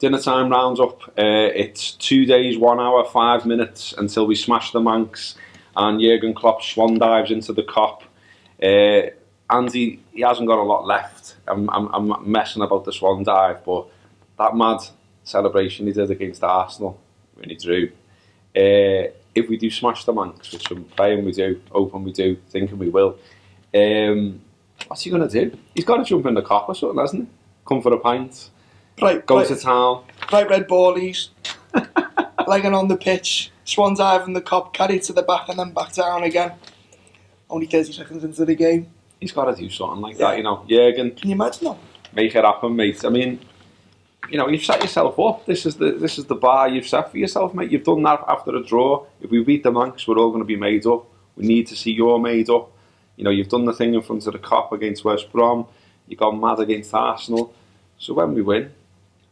dinner time rounds up. It's 2 days, 1 hour, 5 minutes until we smash the Manx, and Jürgen Klopp swan dives into the Kop. Andy, he hasn't got a lot left. I'm messing about the swan dive, but that mad celebration he did against Arsenal when he drew. If we do smash the Manx, which I'm praying we do, hoping we do, thinking we will, what's he going to do? He's got to jump in the Kop or something, hasn't he? Come for a pint, go to town. Bright red ballies, legging on the pitch, swan dive in the Kop, carry it to the back and then back down again. Only 30 seconds into the game. He's got to do something like that, you know. Jürgen, can you imagine that? Make it happen, mate. I mean, you know, you've set yourself up. This is the bar you've set for yourself, mate. You've done that after a draw. If we beat the Manx, we're all going to be made up. We need to see you're made up. You know, you've done the thing in front of the Kop against West Brom. You got mad against Arsenal. So when we win,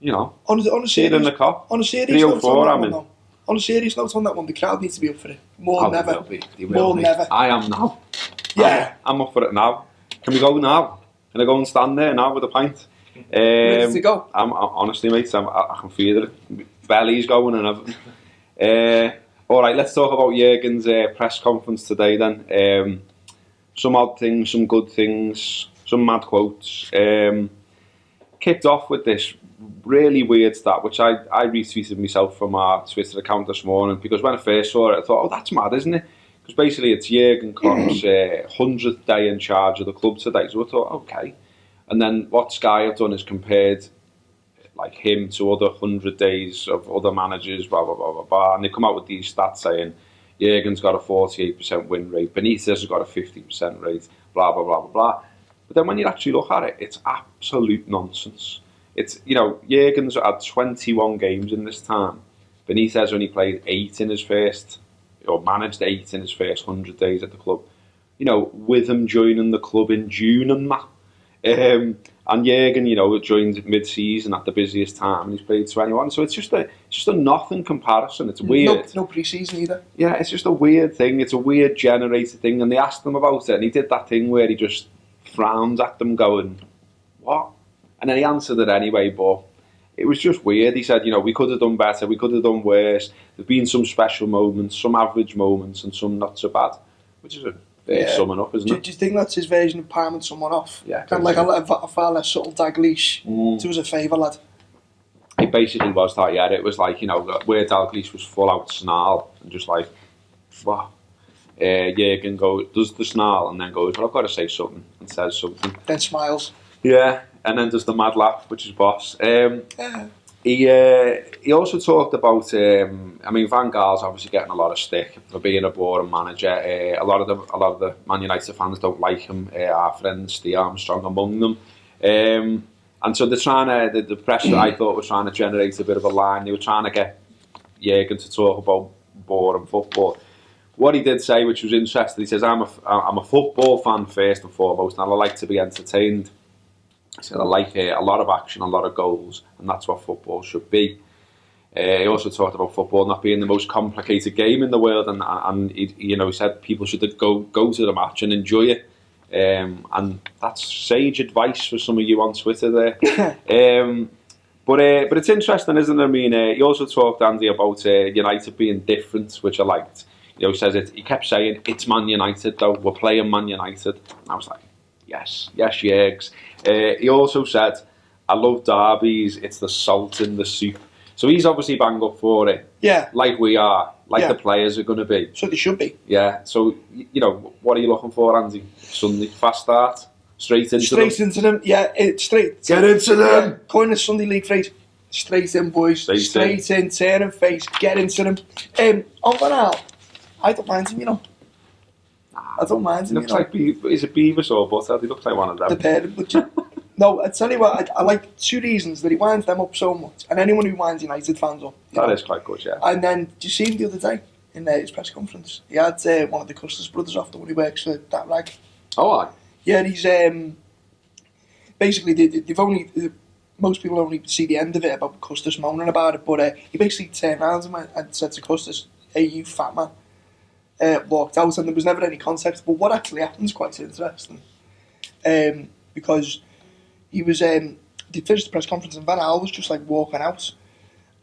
you know, on a see it in the Kop. On a serious note, on a serious note on that one, the crowd needs to be up for it. More than ever. More than ever. I am now. Yeah. I'm up for it now. Can we go now? Can I go and stand there now with a pint? Ready to go? Honestly, mate, I can feel it. Belly's going and everything. All right, let's talk about Jürgen's press conference today then. Some odd things, some good things, some mad quotes. Kicked off with this really weird stat, which I retweeted myself from our Twitter account this morning, because when I first saw it, I thought, oh, that's mad, isn't it? Because basically it's Jürgen Klopp's 100th day in charge of the club today. So I thought, okay. And then what Sky have done is compared like him to other 100 days of other managers, blah, blah, blah, blah, blah. And they come out with these stats saying Jürgen's got a 48% win rate, Benitez has got a 50% rate, blah, blah, blah, blah, blah. But then when you actually look at it, it's absolute nonsense. It's, you know, Jürgen's had 21 games in this time. Benitez only played 8 in his first, or managed 8 in his first 100 days at the club. You know, with him joining the club in June and that. And Jürgen, you know, joined mid-season at the busiest time, and he's played 21. So it's just a nothing comparison. It's weird. No pre-season either. Yeah, it's just a weird thing. It's a weird generated thing. And they asked him about it, and he did that thing where he just frowned at them, going, "What?" And then he answered it anyway. But it was just weird. He said, you know, we could have done better, we could have done worse. There've been some special moments, some average moments, and some not so bad, which is a fair summing up, isn't it? Do you think that's his version of palming someone off? Yeah. Kind of like a far less subtle Dalglish. Do us a favour, lad. It basically was that, yeah. It was like, you know, where Dalglish was full out snarl and just like, what? Jürgen does the snarl and then goes, well, I've got to say something, and says something. Then smiles. Yeah, and then does the mad laugh, which is boss. He also talked about, I mean, Van Gaal's obviously getting a lot of stick for being a boring manager. A lot of the Man United fans don't like him. Our friend Steve Armstrong among them. And so they're trying to, the press I thought was trying to generate a bit of a line. They were trying to get Jürgen to talk about boring football. What he did say, which was interesting, he says, I'm a football fan first and foremost, and I like to be entertained. He said, I like a lot of action, a lot of goals, and that's what football should be. He also talked about football not being the most complicated game in the world, and he, you know, he said people should go to the match and enjoy it. And that's sage advice for some of you on Twitter there. But it's interesting, isn't it? I mean, he also talked, Andy, about United being different, which I liked. You know, he kept saying, it's Man United though, we're playing Man United. And I was like, yes, Jürgs. He also said, I love derbies, it's the salt in the soup. So he's obviously bang up for it. Yeah. Like we are, like the players are going to be. So they should be. Yeah, so, you know, what are you looking for, Andy? Sunday, fast start? Straight into them? Yeah, straight. Get into them! Yeah. Coin the Sunday League phrase. Straight in, boys. Straight in, turn and face, get into them. On Van Gaal, I don't mind him, you know. I don't mind him, looks like is it Beavis or Butter? He looks like one of them. The pair, but no, I tell you what, I like 2 reasons that he winds them up so much, and anyone who winds United fans up. That is quite good, yeah. And then, did you see him the other day in his press conference? He had one of the Custis brothers off the one he works for, that rag. Oh, aye. Yeah, he's basically they've only most people only see the end of it about Custis moaning about it, but he basically turned around and said to Custis, "Hey, you fat man." Walked out, and there was never any context. But what actually happened is quite interesting, because he was they finished the press conference and Van Gaal was just like walking out,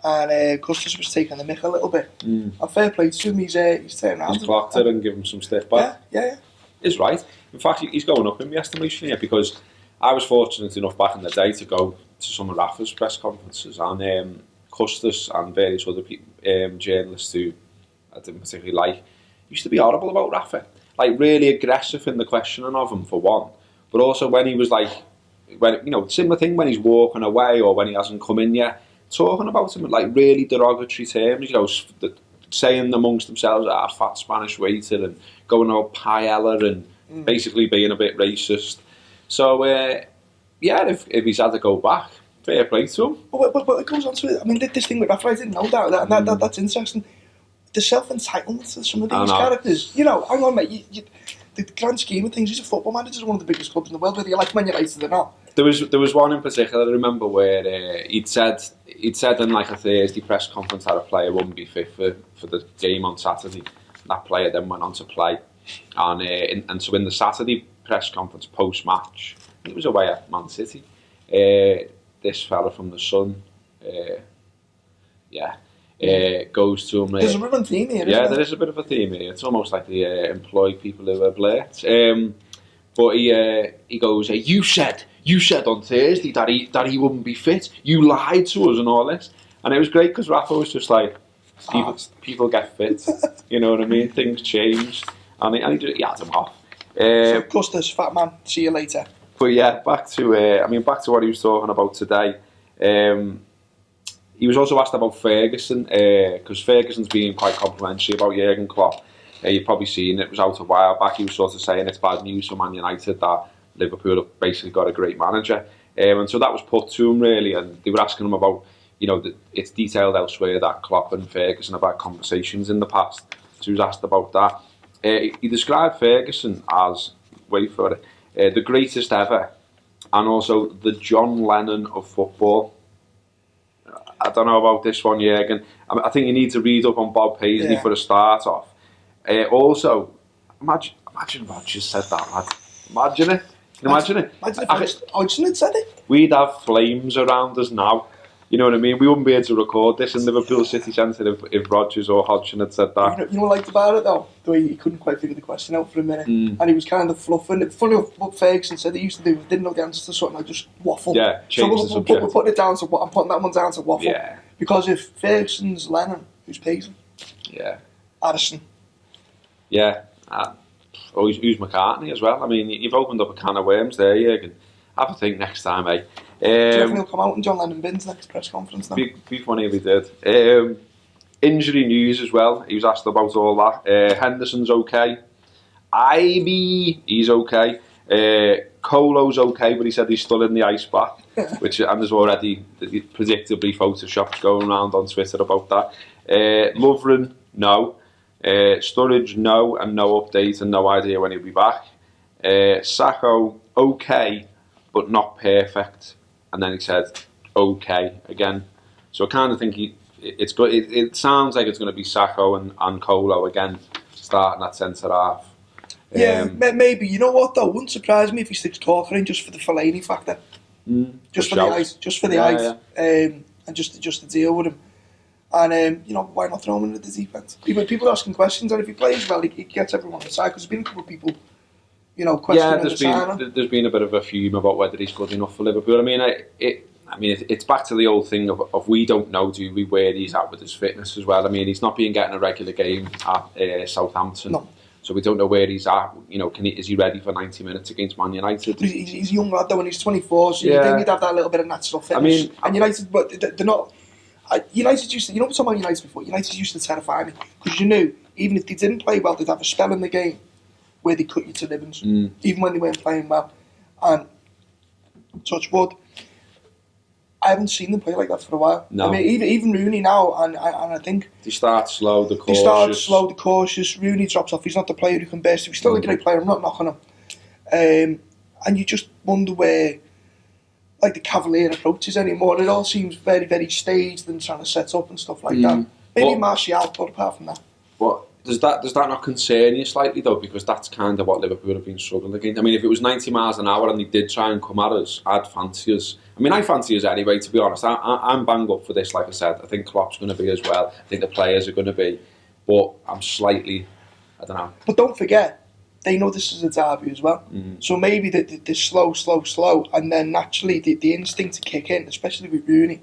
and Custis was taking the mick a little bit. And fair play to him, he's turned around. He's clocked it and given him some stiff back. Yeah. He's right. In fact, he's going up in my estimation here, because I was fortunate enough back in the day to go to some of Rafa's press conferences, and Custis and various other people, journalists who I didn't particularly like, used to be horrible about Rafa. Like, really aggressive in the questioning of him, for one. But also when he was like, similar thing when he's walking away or when he hasn't come in yet, talking about him in like really derogatory terms, saying amongst themselves, fat Spanish waiter, and going about paella, and basically being a bit racist. So, if he's had to go back, fair play to him. But it goes on to it. I mean, this thing with Rafa, I didn't know that. That's interesting. The self-entitlement of some of these characters. Hang on, mate. The grand scheme of things, he's a football manager of one of the biggest clubs in the world, whether you like Man United or not. There was one in particular I remember where he'd said in like a Thursday press conference that a player wouldn't be fit for the game on Saturday. That player then went on to play, and so in the Saturday press conference post match, it was away at Man City. This fella from the Sun, goes to him. There's a bit of a theme here. Yeah, there is a bit of a theme here. It's almost like they employ people who are blurts. But he goes, you said on Thursday that he wouldn't be fit. You lied to us and all this. And it was great because Rafa was just like, people get fit. You know what I mean? Things change. And he had him off. So Custis, fat man, see you later. But yeah, back to what he was talking about today. He was also asked about Ferguson, because Ferguson's been quite complimentary about Jürgen Klopp. You've probably seen it was out a while back. He was sort of saying it's bad news for Man United that Liverpool have basically got a great manager. And so that was put to him, really, and they were asking him about, it's detailed elsewhere that Klopp and Ferguson have had conversations in the past. So he was asked about that. He described Ferguson as, wait for it, the greatest ever, and also the John Lennon of football. I don't know about this one, Jürgen. I think you need to read up on Bob Paisley for a start off. Also, imagine Rodgers said that, lad. Imagine it. Can you imagine it? Imagine if Hodgson had said it. We'd have flames around us now. You know what I mean? We wouldn't be able to record this in Liverpool City Centre if Rodgers or Hodgson had said that. You know what I liked about it, though? The way he couldn't quite figure the question out for a minute. And he was kind of fluffing it. Funny what Ferguson said he used to do, didn't know the answer to something, like just waffle. Yeah, change the subject. We're putting it down to, I'm putting that one down to waffle. Yeah. Because if Ferguson's Lennon, who's Paisley? Yeah. Addison. Yeah. Who's McCartney as well? I mean, you've opened up a can of worms there, Jürgen. Have a think next time, eh? Do you reckon he'll come out in John Lennon Bin's next press conference now? Be funny if he did. Injury news as well. He was asked about all that. Henderson's okay. He's okay. Colo's okay, but he said he's still in the ice bath. And there's already predictably photoshops going around on Twitter about that. Lovren, no. Sturridge, no, and no update and no idea when he'll be back. Sakho, okay, but not perfect. And then he said, okay, again. So I kind of think it's good. It sounds like it's going to be Sakho and Colo again, starting at centre half. Yeah, maybe. You know what though? Wouldn't surprise me if he sticks Corcoran just for the Fellaini factor. Just for the ice. Just for the ice. Yeah. And just to deal with him. And, why not throw him into the deep end? People are asking questions, and if he plays well, he gets everyone on side, because there's been a couple of people, questioning the signing. There's been a bit of a fume about whether he's good enough for Liverpool. I mean, it's back to the old thing of we don't know, do we, where he's at with his fitness as well. I mean, he's not been getting a regular game at Southampton. No. So we don't know where he's at. Is he ready for 90 minutes against Man United? He's a young lad though, and he's 24, so you think he'd have that little bit of natural fitness. And United, but they're not. United used to, we were talking about United before. United used to terrify me because you knew even if they didn't play well, they'd have a spell in the game where they cut you to ribbons, even when they weren't playing well. And touch wood, I haven't seen them play like that for a while. No. I mean, even Rooney now, and I think they start slow, the cautious. Rooney drops off. He's not the player who can burst. He's still a great player. I'm not knocking him. And you just wonder where, like, the cavalier approaches anymore. It all seems very, very staged and trying to set up and stuff like that. Maybe Martial, but apart from that. But does that not concern you slightly though? Because that's kind of what Liverpool have been struggling against. I mean, if it was 90 miles an hour and they did try and come at us, I'd fancy us. I mean, I fancy us anyway, to be honest. I'm bang up for this, like I said. I think Klopp's going to be as well. I think the players are going to be. But I'm slightly, I don't know. But don't forget, they know this is a derby as well. So maybe they're slow, and then naturally the instinct to kick in, especially with Rooney,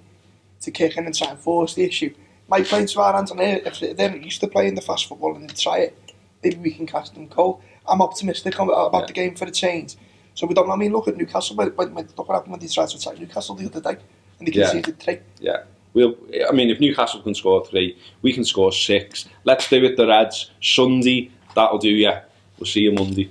to kick in and try and force the issue, might play into our hands. And if they're not used to playing the fast football and they try it, maybe we can catch them cold. I'm optimistic about the game for the change. So we don't know. I mean, look at Newcastle. Look what happened when they tried to attack Newcastle the other day, and they conceded 3. Yeah. I mean, if Newcastle can score 3, we can score 6. Let's do it, the Reds. Sunday, that'll do ya. We'll see you Monday.